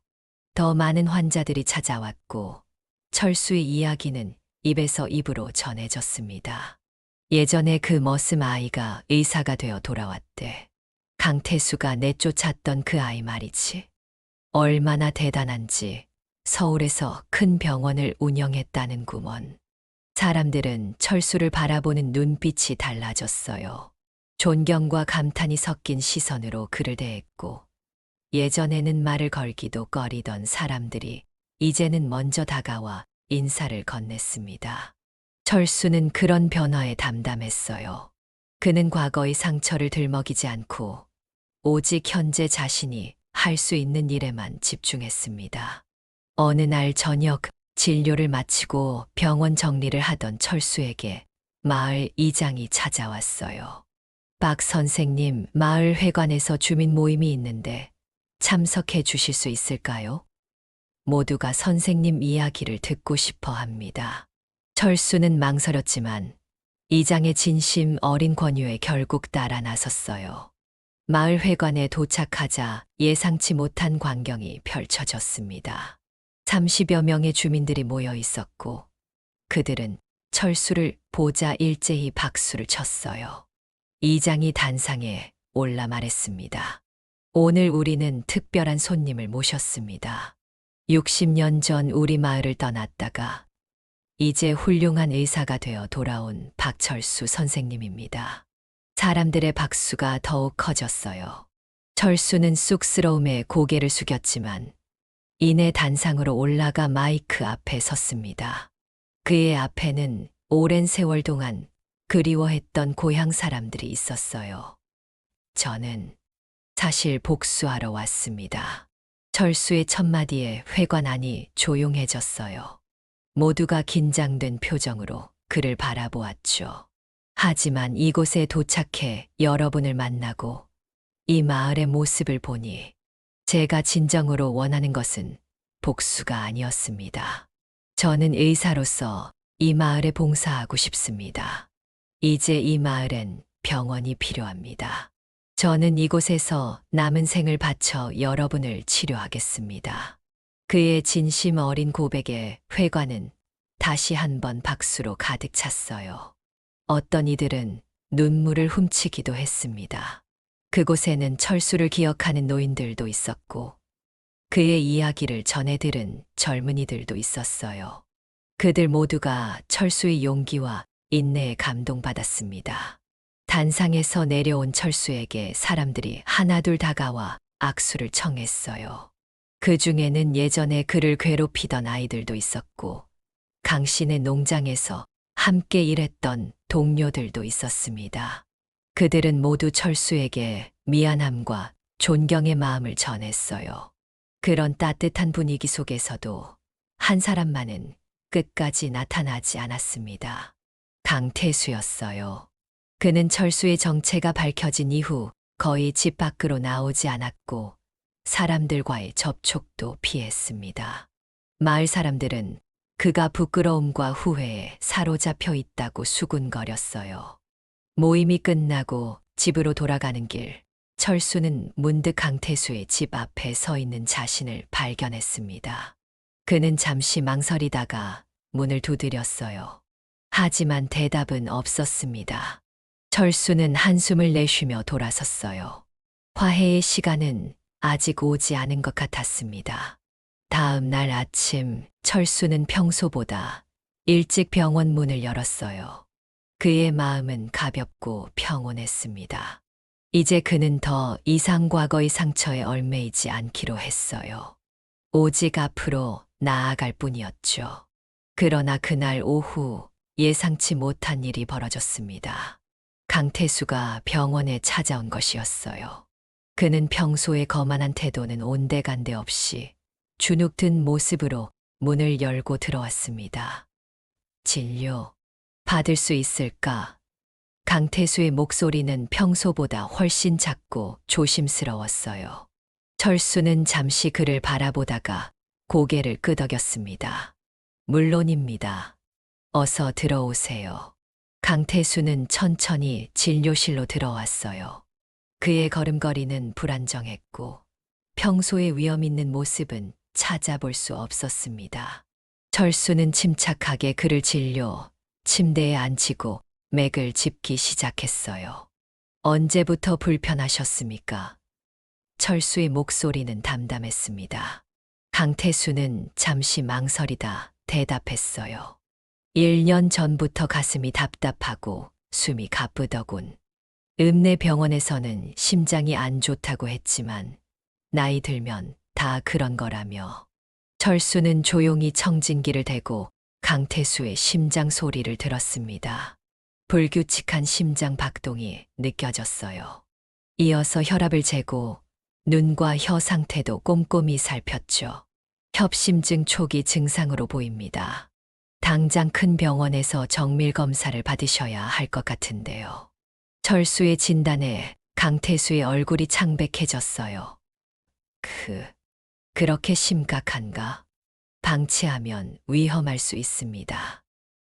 더 많은 환자들이 찾아왔고 철수의 이야기는 입에서 입으로 전해졌습니다. 예전에 그 머슴 아이가 의사가 되어 돌아왔대. 강태수가 내쫓았던 그 아이 말이지. 얼마나 대단한지 서울에서 큰 병원을 운영했다는구먼. 사람들은 철수를 바라보는 눈빛이 달라졌어요. 존경과 감탄이 섞인 시선으로 그를 대했고, 예전에는 말을 걸기도 꺼리던 사람들이 이제는 먼저 다가와 인사를 건넸습니다. 철수는 그런 변화에 담담했어요. 그는 과거의 상처를 들먹이지 않고 오직 현재 자신이 할 수 있는 일에만 집중했습니다. 어느 날 저녁 진료를 마치고 병원 정리를 하던 철수에게 마을 이장이 찾아왔어요. 박 선생님, 마을 회관에서 주민 모임이 있는데 참석해 주실 수 있을까요? 모두가 선생님 이야기를 듣고 싶어 합니다. 철수는 망설였지만 이장의 진심 어린 권유에 결국 따라 나섰어요. 마을 회관에 도착하자 예상치 못한 광경이 펼쳐졌습니다. 30여 명의 주민들이 모여 있었고 그들은 철수를 보자 일제히 박수를 쳤어요. 이장이 단상에 올라 말했습니다. 오늘 우리는 특별한 손님을 모셨습니다. 60년 전 우리 마을을 떠났다가 이제 훌륭한 의사가 되어 돌아온 박철수 선생님입니다. 사람들의 박수가 더욱 커졌어요. 철수는 쑥스러움에 고개를 숙였지만 이내 단상으로 올라가 마이크 앞에 섰습니다. 그의 앞에는 오랜 세월 동안 그리워했던 고향 사람들이 있었어요. 저는 사실 복수하러 왔습니다. 철수의 첫마디에 회관 안이 조용해졌어요. 모두가 긴장된 표정으로 그를 바라보았죠. 하지만 이곳에 도착해 여러분을 만나고 이 마을의 모습을 보니 제가 진정으로 원하는 것은 복수가 아니었습니다. 저는 의사로서 이 마을에 봉사하고 싶습니다. 이제 이 마을엔 병원이 필요합니다. 저는 이곳에서 남은 생을 바쳐 여러분을 치료하겠습니다. 그의 진심 어린 고백에 회관은 다시 한번 박수로 가득 찼어요. 어떤 이들은 눈물을 훔치기도 했습니다. 그곳에는 철수를 기억하는 노인들도 있었고 그의 이야기를 전해 들은 젊은이들도 있었어요. 그들 모두가 철수의 용기와 인내에 감동받았습니다. 단상에서 내려온 철수에게 사람들이 하나둘 다가와 악수를 청했어요. 그 중에는 예전에 그를 괴롭히던 아이들도 있었고 강신의 농장에서 함께 일했던 동료들도 있었습니다. 그들은 모두 철수에게 미안함과 존경의 마음을 전했어요. 그런 따뜻한 분위기 속에서도 한 사람만은 끝까지 나타나지 않았습니다. 강태수였어요. 그는 철수의 정체가 밝혀진 이후 거의 집 밖으로 나오지 않았고 사람들과의 접촉도 피했습니다. 마을 사람들은 그가 부끄러움과 후회에 사로잡혀 있다고 수군거렸어요. 모임이 끝나고 집으로 돌아가는 길, 철수는 문득 강태수의 집 앞에 서 있는 자신을 발견했습니다. 그는 잠시 망설이다가 문을 두드렸어요. 하지만 대답은 없었습니다. 철수는 한숨을 내쉬며 돌아섰어요. 화해의 시간은 아직 오지 않은 것 같았습니다. 다음 날 아침 철수는 평소보다 일찍 병원 문을 열었어요. 그의 마음은 가볍고 평온했습니다. 이제 그는 더 이상 과거의 상처에 얽매이지 않기로 했어요. 오직 앞으로 나아갈 뿐이었죠. 그러나 그날 오후 예상치 못한 일이 벌어졌습니다. 강태수가 병원에 찾아온 것이었어요. 그는 평소의 거만한 태도는 온데간데 없이 주눅 든 모습으로 문을 열고 들어왔습니다. 진료 받을 수 있을까? 강태수의 목소리는 평소보다 훨씬 작고 조심스러웠어요. 철수는 잠시 그를 바라보다가 고개를 끄덕였습니다. 물론입니다. 어서 들어오세요. 강태수는 천천히 진료실로 들어왔어요. 그의 걸음걸이는 불안정했고 평소의 위험 있는 모습은 찾아볼 수 없었습니다. 철수는 침착하게 그를 진료, 침대에 앉히고 맥을 짚기 시작했어요. 언제부터 불편하셨습니까? 철수의 목소리는 담담했습니다. 강태수는 잠시 망설이다 대답했어요. 1년 전부터 가슴이 답답하고 숨이 가쁘더군. 읍내 병원에서는 심장이 안 좋다고 했지만 나이 들면 다 그런 거라며. 철수는 조용히 청진기를 대고 강태수의 심장 소리를 들었습니다. 불규칙한 심장 박동이 느껴졌어요. 이어서 혈압을 재고 눈과 혀 상태도 꼼꼼히 살폈죠. 협심증 초기 증상으로 보입니다. 당장 큰 병원에서 정밀 검사를 받으셔야 할 것 같은데요. 철수의 진단에 강태수의 얼굴이 창백해졌어요. 그렇게 심각한가? 방치하면 위험할 수 있습니다.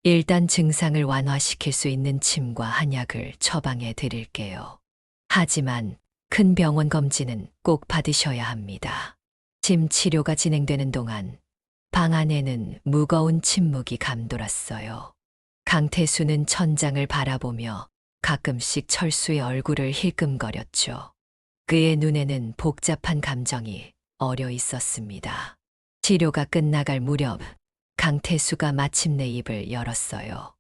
일단 증상을 완화시킬 수 있는 침과 한약을 처방해 드릴게요. 하지만 큰 병원 검진은 꼭 받으셔야 합니다. 침 치료가 진행되는 동안 방 안에는 무거운 침묵이 감돌았어요. 강태수는 천장을 바라보며 가끔씩 철수의 얼굴을 힐끔거렸죠. 그의 눈에는 복잡한 감정이 어려 있었습니다. 치료가 끝나갈 무렵 강태수가 마침내 입을 열었어요.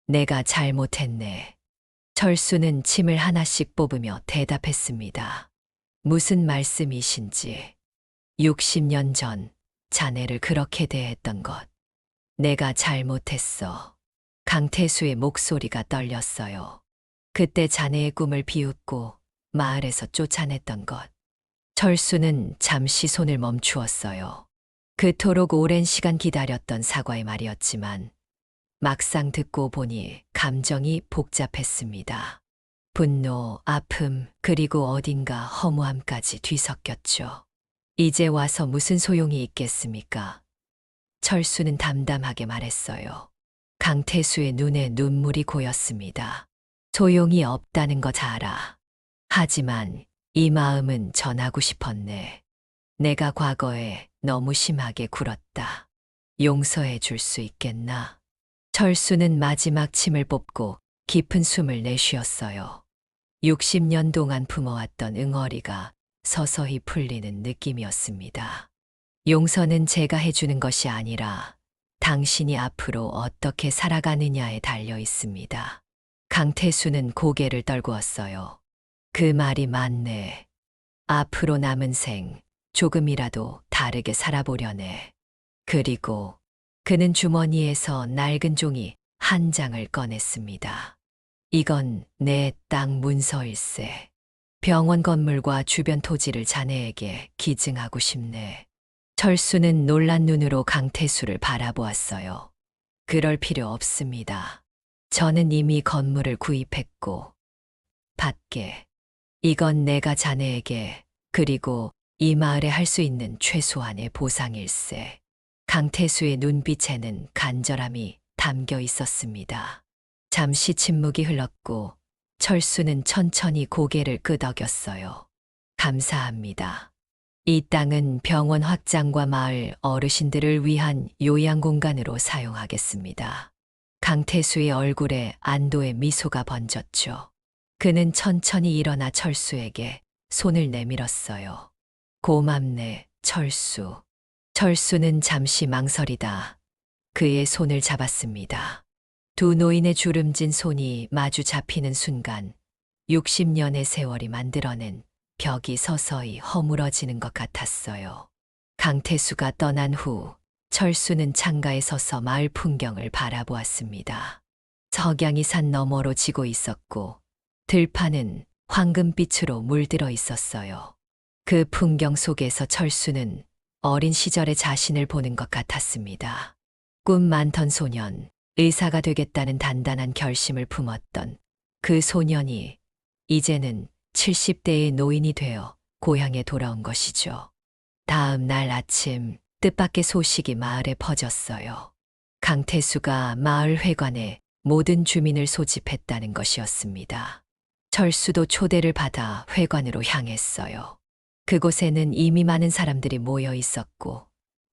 내가 잘못했네. 철수는 침을 하나씩 뽑으며 대답했습니다. 무슨 말씀이신지. 60년 전 자네를 그렇게 대했던 것. 내가 잘못했어. 강태수의 목소리가 떨렸어요. 그때 자네의 꿈을 비웃고 마을에서 쫓아냈던 것. 철수는 잠시 손을 멈추었어요. 그토록 오랜 시간 기다렸던 사과의 말이었지만 막상 듣고 보니 감정이 복잡했습니다. 분노, 아픔, 그리고 어딘가 허무함까지 뒤섞였죠. 이제 와서 무슨 소용이 있겠습니까? 철수는 담담하게 말했어요. 강태수의 눈에 눈물이 고였습니다. 소용이 없다는 거 잘 알아. 하지만 이 마음은 전하고 싶었네. 내가 과거에 너무 심하게 굴었다. 용서해 줄 수 있겠나? 철수는 마지막 침을 뽑고 깊은 숨을 내쉬었어요. 60년 동안 품어왔던 응어리가 서서히 풀리는 느낌이었습니다. 용서는 제가 해주는 것이 아니라 당신이 앞으로 어떻게 살아가느냐에 달려 있습니다. 강태수는 고개를 떨구었어요. 그 말이 맞네. 앞으로 남은 생 조금이라도 다르게 살아보려네. 그리고 그는 주머니에서 낡은 종이 한 장을 꺼냈습니다. 이건 내 땅 문서일세. 병원 건물과 주변 토지를 자네에게 기증하고 싶네. 철수는 놀란 눈으로 강태수를 바라보았어요. 그럴 필요 없습니다. 저는 이미 건물을 구입했고 받게. 이건 내가 자네에게 그리고 이 마을에 할 수 있는 최소한의 보상일세. 강태수의 눈빛에는 간절함이 담겨 있었습니다. 잠시 침묵이 흘렀고 철수는 천천히 고개를 끄덕였어요. 감사합니다. 이 땅은 병원 확장과 마을 어르신들을 위한 요양공간으로 사용하겠습니다. 강태수의 얼굴에 안도의 미소가 번졌죠. 그는 천천히 일어나 철수에게 손을 내밀었어요. 고맙네, 철수. 철수는 잠시 망설이다 그의 손을 잡았습니다. 두 노인의 주름진 손이 마주 잡히는 순간 60년의 세월이 만들어낸 벽이 서서히 허물어지는 것 같았어요. 강태수가 떠난 후 철수는 창가에 서서 마을 풍경을 바라보았습니다. 석양이 산 너머로 지고 있었고 들판은 황금빛으로 물들어 있었어요. 그 풍경 속에서 철수는 어린 시절의 자신을 보는 것 같았습니다. 꿈 많던 소년, 의사가 되겠다는 단단한 결심을 품었던 그 소년이 이제는 70대의 노인이 되어 고향에 돌아온 것이죠. 다음 날 아침 뜻밖의 소식이 마을에 퍼졌어요. 강태수가 마을 회관에 모든 주민을 소집했다는 것이었습니다. 철수도 초대를 받아 회관으로 향했어요. 그곳에는 이미 많은 사람들이 모여 있었고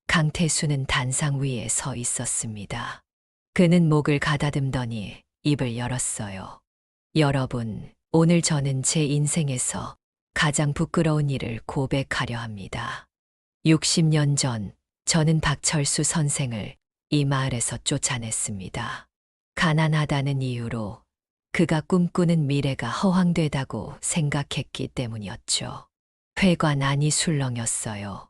강태수는 단상 위에 서 있었습니다. 그는 목을 가다듬더니 입을 열었어요. 여러분, 오늘 저는 제 인생에서 가장 부끄러운 일을 고백하려 합니다. 60년 전 저는 박철수 선생을 이 마을에서 쫓아냈습니다. 가난하다는 이유로 그가 꿈꾸는 미래가 허황되다고 생각했기 때문이었죠. 회관안이 술렁였어요.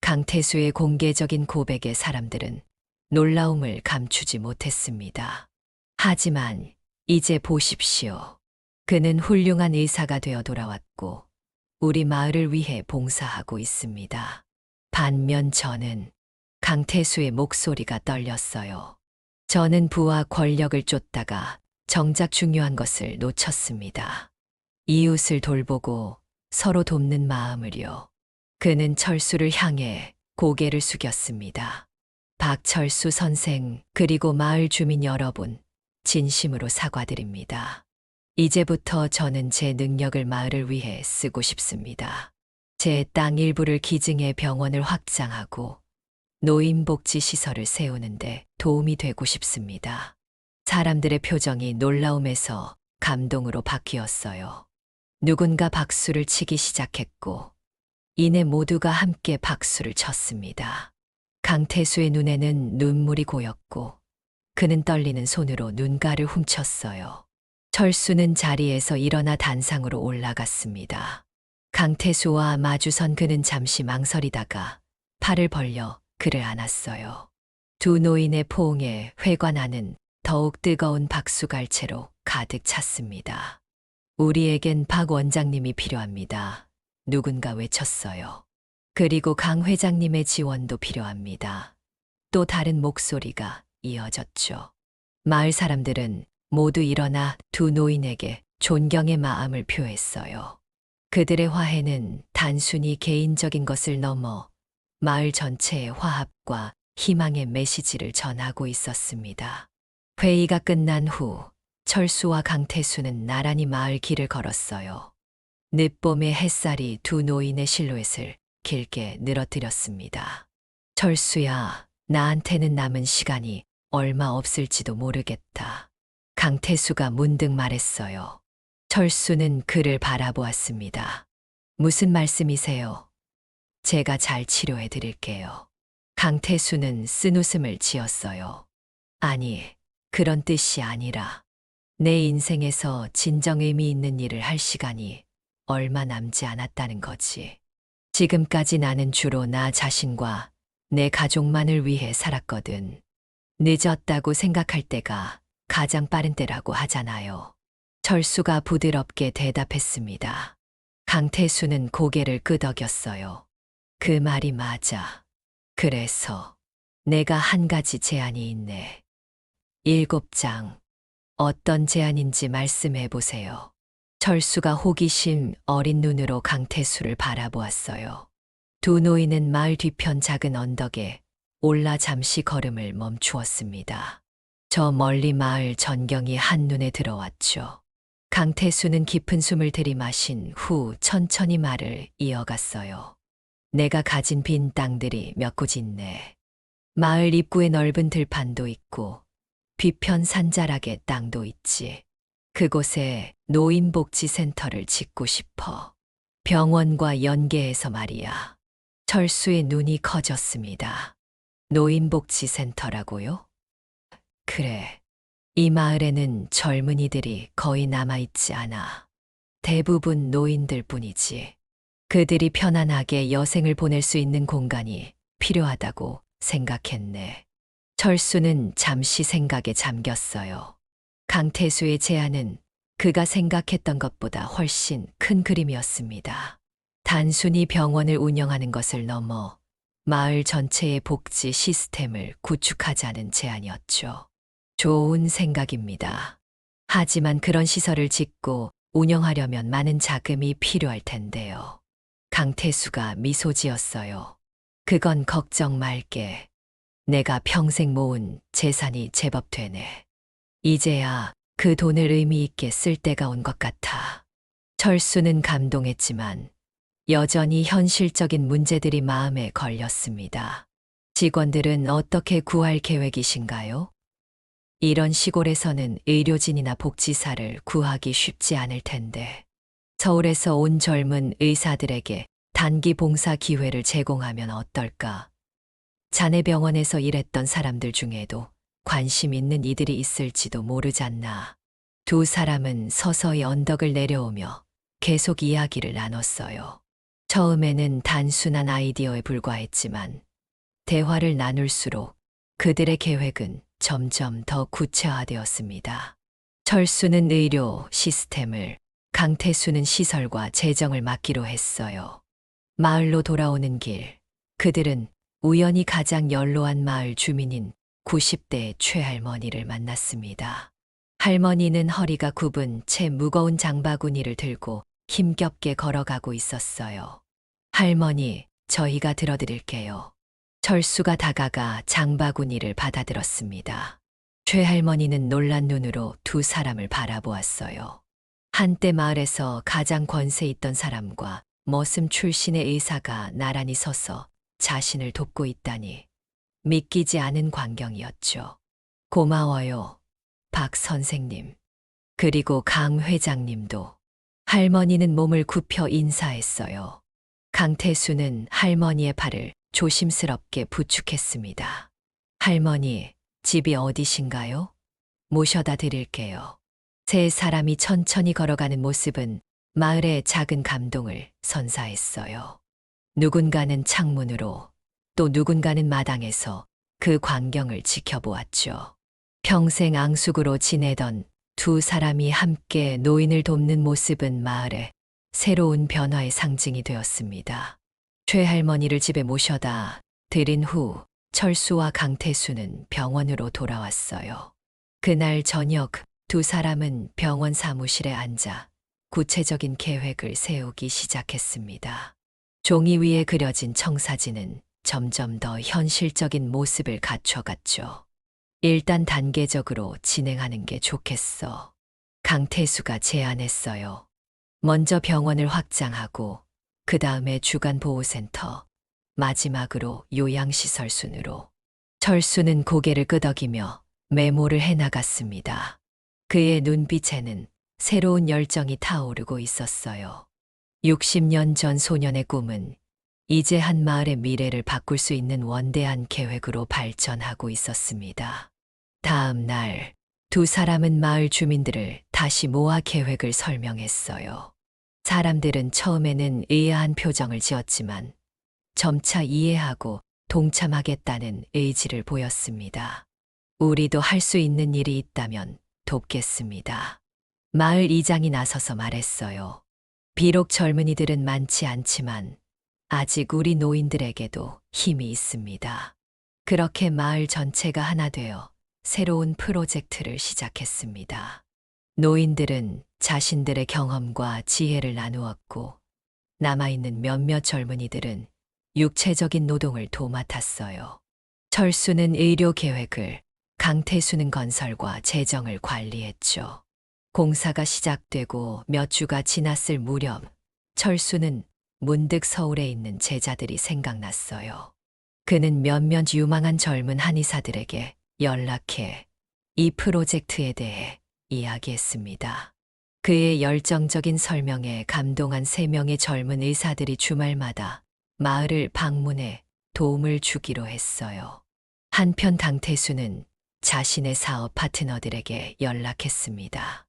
강태수의 공개적인 고백에 사람들은 놀라움을 감추지 못했습니다. 하지만 이제 보십시오. 그는 훌륭한 의사가 되어 돌아왔고 우리 마을을 위해 봉사하고 있습니다. 반면 저는 강태수의 목소리가 떨렸어요. 저는 부와 권력을 쫓다가 정작 중요한 것을 놓쳤습니다. 이웃을 돌보고 서로 돕는 마음을요. 그는 철수를 향해 고개를 숙였습니다. 박철수 선생, 그리고 마을 주민 여러분, 진심으로 사과드립니다. 이제부터 저는 제 능력을 마을을 위해 쓰고 싶습니다. 제 땅 일부를 기증해 병원을 확장하고 노인복지시설을 세우는데 도움이 되고 싶습니다. 사람들의 표정이 놀라움에서 감동으로 바뀌었어요. 누군가 박수를 치기 시작했고 이내 모두가 함께 박수를 쳤습니다. 강태수의 눈에는 눈물이 고였고 그는 떨리는 손으로 눈가를 훔쳤어요. 철수는 자리에서 일어나 단상으로 올라갔습니다. 강태수와 마주선 그는 잠시 망설이다가 팔을 벌려 그를 안았어요. 두 노인의 포옹에 회관 안은 더욱 뜨거운 박수갈채로 가득 찼습니다. 우리에겐 박 원장님이 필요합니다. 누군가 외쳤어요. 그리고 강 회장님의 지원도 필요합니다. 또 다른 목소리가 이어졌죠. 마을 사람들은 모두 일어나 두 노인에게 존경의 마음을 표했어요. 그들의 화해는 단순히 개인적인 것을 넘어 마을 전체의 화합과 희망의 메시지를 전하고 있었습니다. 회의가 끝난 후 철수와 강태수는 나란히 마을 길을 걸었어요. 늦봄의 햇살이 두 노인의 실루엣을 길게 늘어뜨렸습니다. 철수야, 나한테는 남은 시간이 얼마 없을지도 모르겠다. 강태수가 문득 말했어요. 철수는 그를 바라보았습니다. 무슨 말씀이세요? 제가 잘 치료해 드릴게요. 강태수는 쓴웃음을 지었어요. 아니, 그런 뜻이 아니라 내 인생에서 진정 의미 있는 일을 할 시간이 얼마 남지 않았다는 거지. 지금까지 나는 주로 나 자신과 내 가족만을 위해 살았거든. 늦었다고 생각할 때가 가장 빠른 때라고 하잖아요. 철수가 부드럽게 대답했습니다. 강태수는 고개를 끄덕였어요. 그 말이 맞아. 그래서 내가 한 가지 제안이 있네. 7장. 어떤 제안인지 말씀해 보세요. 철수가 호기심 어린 눈으로 강태수를 바라보았어요. 두 노인은 마을 뒤편 작은 언덕에 올라 잠시 걸음을 멈추었습니다. 저 멀리 마을 전경이 한눈에 들어왔죠. 강태수는 깊은 숨을 들이마신 후 천천히 말을 이어갔어요. 내가 가진 빈 땅들이 몇 곳 있네. 마을 입구에 넓은 들판도 있고 뒤편 산자락에 땅도 있지. 그곳에 노인복지센터를 짓고 싶어. 병원과 연계해서 말이야. 철수의 눈이 커졌습니다. 노인복지센터라고요? 그래. 이 마을에는 젊은이들이 거의 남아있지 않아. 대부분 노인들 뿐이지. 그들이 편안하게 여생을 보낼 수 있는 공간이 필요하다고 생각했네. 철수는 잠시 생각에 잠겼어요. 강태수의 제안은 그가 생각했던 것보다 훨씬 큰 그림이었습니다. 단순히 병원을 운영하는 것을 넘어 마을 전체의 복지 시스템을 구축하자는 제안이었죠. 좋은 생각입니다. 하지만 그런 시설을 짓고 운영하려면 많은 자금이 필요할 텐데요. 강태수가 미소 지었어요. 그건 걱정 말게. 내가 평생 모은 재산이 제법 되네. 이제야 그 돈을 의미 있게 쓸 때가 온 것 같아. 철수는 감동했지만 여전히 현실적인 문제들이 마음에 걸렸습니다. 직원들은 어떻게 구할 계획이신가요? 이런 시골에서는 의료진이나 복지사를 구하기 쉽지 않을 텐데 서울에서 온 젊은 의사들에게 단기 봉사 기회를 제공하면 어떨까? 자네 병원에서 일했던 사람들 중에도 관심 있는 이들이 있을지도 모르잖나. 두 사람은 서서히 언덕을 내려오며 계속 이야기를 나눴어요. 처음에는 단순한 아이디어에 불과했지만 대화를 나눌수록 그들의 계획은 점점 더 구체화되었습니다. 철수는 의료 시스템을, 강태수는 시설과 재정을 맡기로 했어요. 마을로 돌아오는 길, 그들은 우연히 가장 연로한 마을 주민인 90대 최할머니를 만났습니다. 할머니는 허리가 굽은 채 무거운 장바구니를 들고 힘겹게 걸어가고 있었어요. 할머니, 저희가 들어드릴게요. 철수가 다가가 장바구니를 받아들었습니다. 최할머니는 놀란 눈으로 두 사람을 바라보았어요. 한때 마을에서 가장 권세 있던 사람과 머슴 출신의 의사가 나란히 서서 자신을 돕고 있다니 믿기지 않은 광경이었죠. 고마워요, 박 선생님. 그리고 강 회장님도. 할머니는 몸을 굽혀 인사했어요. 강태수는 할머니의 팔을 조심스럽게 부축했습니다. 할머니, 집이 어디신가요? 모셔다 드릴게요. 세 사람이 천천히 걸어가는 모습은 마을의 작은 감동을 선사했어요. 누군가는 창문으로, 또 누군가는 마당에서 그 광경을 지켜보았죠. 평생 앙숙으로 지내던 두 사람이 함께 노인을 돕는 모습은 마을에 새로운 변화의 상징이 되었습니다. 최할머니를 집에 모셔다 드린 후 철수와 강태수는 병원으로 돌아왔어요. 그날 저녁 두 사람은 병원 사무실에 앉아 구체적인 계획을 세우기 시작했습니다. 종이 위에 그려진 청사진은 점점 더 현실적인 모습을 갖춰갔죠. 일단 단계적으로 진행하는 게 좋겠어. 강태수가 제안했어요. 먼저 병원을 확장하고 그 다음에 주간보호센터, 마지막으로 요양시설 순으로. 철수는 고개를 끄덕이며 메모를 해나갔습니다. 그의 눈빛에는 새로운 열정이 타오르고 있었어요. 60년 전 소년의 꿈은 이제 한 마을의 미래를 바꿀 수 있는 원대한 계획으로 발전하고 있었습니다. 다음 날, 두 사람은 마을 주민들을 다시 모아 계획을 설명했어요. 사람들은 처음에는 의아한 표정을 지었지만 점차 이해하고 동참하겠다는 의지를 보였습니다. 우리도 할 수 있는 일이 있다면 돕겠습니다. 마을 이장이 나서서 말했어요. 비록 젊은이들은 많지 않지만 아직 우리 노인들에게도 힘이 있습니다. 그렇게 마을 전체가 하나 되어 새로운 프로젝트를 시작했습니다. 노인들은 자신들의 경험과 지혜를 나누었고 남아있는 몇몇 젊은이들은 육체적인 노동을 도맡았어요. 철수는 의료 계획을, 강태수는 건설과 재정을 관리했죠. 공사가 시작되고 몇 주가 지났을 무렵 철수는 문득 서울에 있는 제자들이 생각났어요. 그는 몇몇 유망한 젊은 한의사들에게 연락해 이 프로젝트에 대해 이야기했습니다. 그의 열정적인 설명에 감동한 3명의 젊은 의사들이 주말마다 마을을 방문해 도움을 주기로 했어요. 한편 강태수는 자신의 사업 파트너들에게 연락했습니다.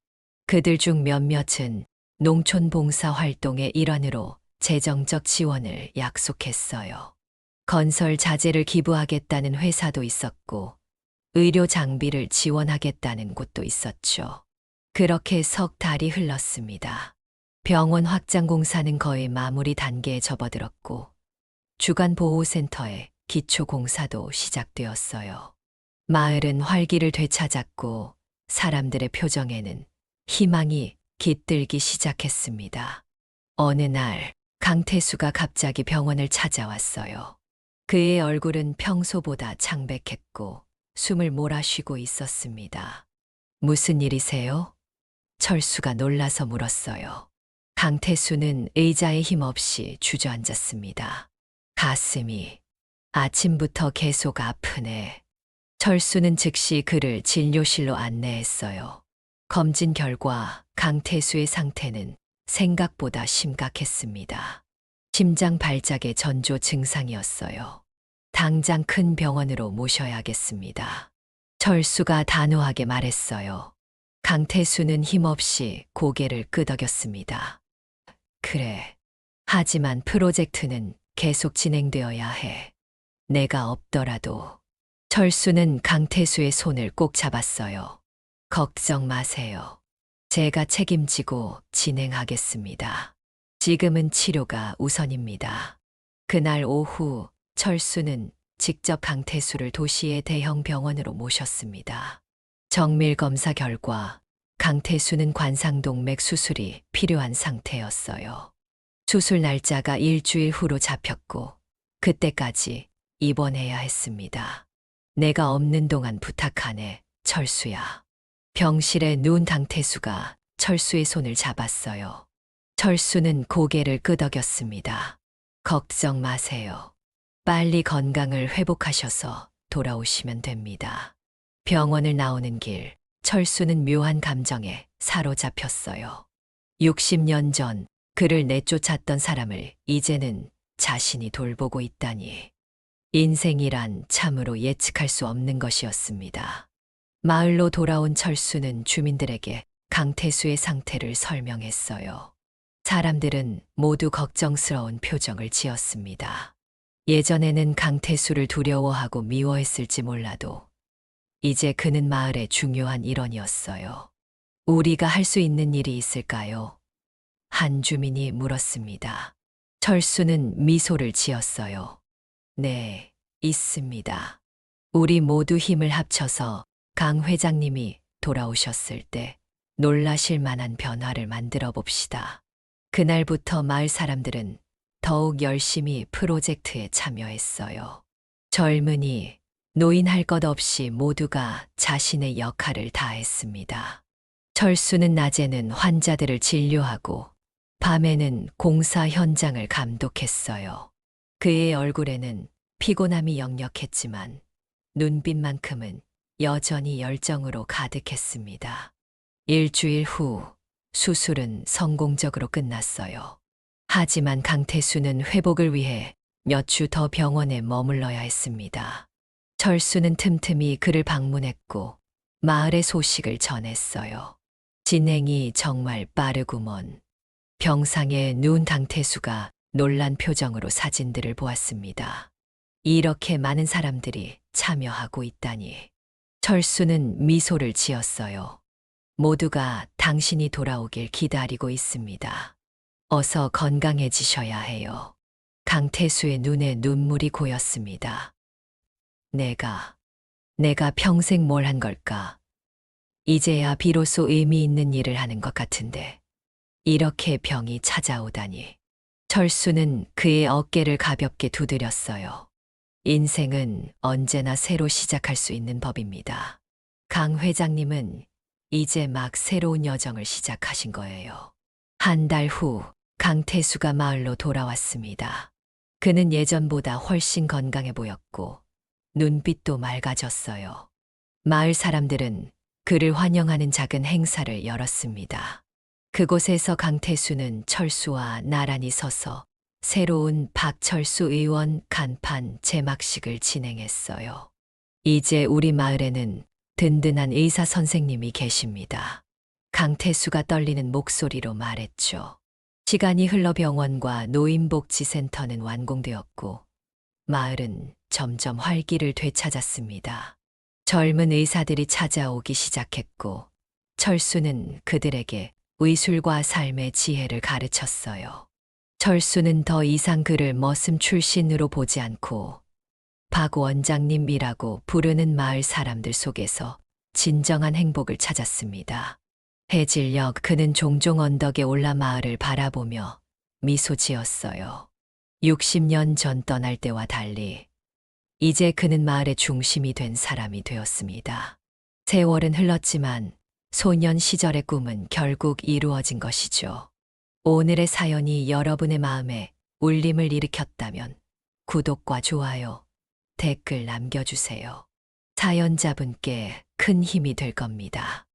그들 중 몇몇은 농촌 봉사 활동의 일환으로 재정적 지원을 약속했어요. 건설 자재를 기부하겠다는 회사도 있었고 의료 장비를 지원하겠다는 곳도 있었죠. 그렇게 석 달이 흘렀습니다. 병원 확장 공사는 거의 마무리 단계에 접어들었고 주간보호센터의 기초 공사도 시작되었어요. 마을은 활기를 되찾았고 사람들의 표정에는 희망이 깃들기 시작했습니다. 어느 날 강태수가 갑자기 병원을 찾아왔어요. 그의 얼굴은 평소보다 창백했고 숨을 몰아쉬고 있었습니다. 무슨 일이세요? 철수가 놀라서 물었어요. 강태수는 의자에 힘없이 주저앉았습니다. 가슴이 아침부터 계속 아프네. 철수는 즉시 그를 진료실로 안내했어요. 검진 결과 강태수의 상태는 생각보다 심각했습니다. 심장 발작의 전조 증상이었어요. 당장 큰 병원으로 모셔야겠습니다. 철수가 단호하게 말했어요. 강태수는 힘없이 고개를 끄덕였습니다. 그래. 하지만 프로젝트는 계속 진행되어야 해. 내가 없더라도. 철수는 강태수의 손을 꼭 잡았어요. 걱정 마세요. 제가 책임지고 진행하겠습니다. 지금은 치료가 우선입니다. 그날 오후 철수는 직접 강태수를 도시의 대형 병원으로 모셨습니다. 정밀 검사 결과 강태수는 관상동맥 수술이 필요한 상태였어요. 수술 날짜가 일주일 후로 잡혔고 그때까지 입원해야 했습니다. 내가 없는 동안 부탁하네, 철수야. 병실에 누운 강태수가 철수의 손을 잡았어요. 철수는 고개를 끄덕였습니다. 걱정 마세요. 빨리 건강을 회복하셔서 돌아오시면 됩니다. 병원을 나오는 길, 철수는 묘한 감정에 사로잡혔어요. 60년 전 그를 내쫓았던 사람을 이제는 자신이 돌보고 있다니. 인생이란 참으로 예측할 수 없는 것이었습니다. 마을로 돌아온 철수는 주민들에게 강태수의 상태를 설명했어요. 사람들은 모두 걱정스러운 표정을 지었습니다. 예전에는 강태수를 두려워하고 미워했을지 몰라도 이제 그는 마을의 중요한 일원이었어요. 우리가 할 수 있는 일이 있을까요? 한 주민이 물었습니다. 철수는 미소를 지었어요. 네, 있습니다. 우리 모두 힘을 합쳐서 강 회장님이 돌아오셨을 때 놀라실 만한 변화를 만들어 봅시다. 그날부터 마을 사람들은 더욱 열심히 프로젝트에 참여했어요. 젊은이, 노인 할 것 없이 모두가 자신의 역할을 다했습니다. 철수는 낮에는 환자들을 진료하고 밤에는 공사 현장을 감독했어요. 그의 얼굴에는 피곤함이 역력했지만 눈빛만큼은 여전히 열정으로 가득했습니다. 일주일 후 수술은 성공적으로 끝났어요. 하지만 강태수는 회복을 위해 몇 주 더 병원에 머물러야 했습니다. 철수는 틈틈이 그를 방문했고 마을의 소식을 전했어요. 진행이 정말 빠르구먼. 병상에 누운 강태수가 놀란 표정으로 사진들을 보았습니다. 이렇게 많은 사람들이 참여하고 있다니. 철수는 미소를 지었어요. 모두가 당신이 돌아오길 기다리고 있습니다. 어서 건강해지셔야 해요. 강태수의 눈에 눈물이 고였습니다. 내가 평생 뭘 한 걸까? 이제야 비로소 의미 있는 일을 하는 것 같은데 이렇게 병이 찾아오다니. 철수는 그의 어깨를 가볍게 두드렸어요. 인생은 언제나 새로 시작할 수 있는 법입니다. 강 회장님은 이제 막 새로운 여정을 시작하신 거예요. 한 달 후 강태수가 마을로 돌아왔습니다. 그는 예전보다 훨씬 건강해 보였고 눈빛도 맑아졌어요. 마을 사람들은 그를 환영하는 작은 행사를 열었습니다. 그곳에서 강태수는 철수와 나란히 서서 새로운 박철수 의원 간판 제막식을 진행했어요. 이제 우리 마을에는 든든한 의사 선생님이 계십니다. 강태수가 떨리는 목소리로 말했죠. 시간이 흘러 병원과 노인복지센터는 완공되었고 마을은 점점 활기를 되찾았습니다. 젊은 의사들이 찾아오기 시작했고 철수는 그들에게 의술과 삶의 지혜를 가르쳤어요. 철수는 더 이상 그를 머슴 출신으로 보지 않고 박 원장님이라고 부르는 마을 사람들 속에서 진정한 행복을 찾았습니다. 해질녘 그는 종종 언덕에 올라 마을을 바라보며 미소 지었어요. 60년 전 떠날 때와 달리 이제 그는 마을의 중심이 된 사람이 되었습니다. 세월은 흘렀지만 소년 시절의 꿈은 결국 이루어진 것이죠. 오늘의 사연이 여러분의 마음에 울림을 일으켰다면 구독과 좋아요, 댓글 남겨주세요. 사연자분께 큰 힘이 될 겁니다.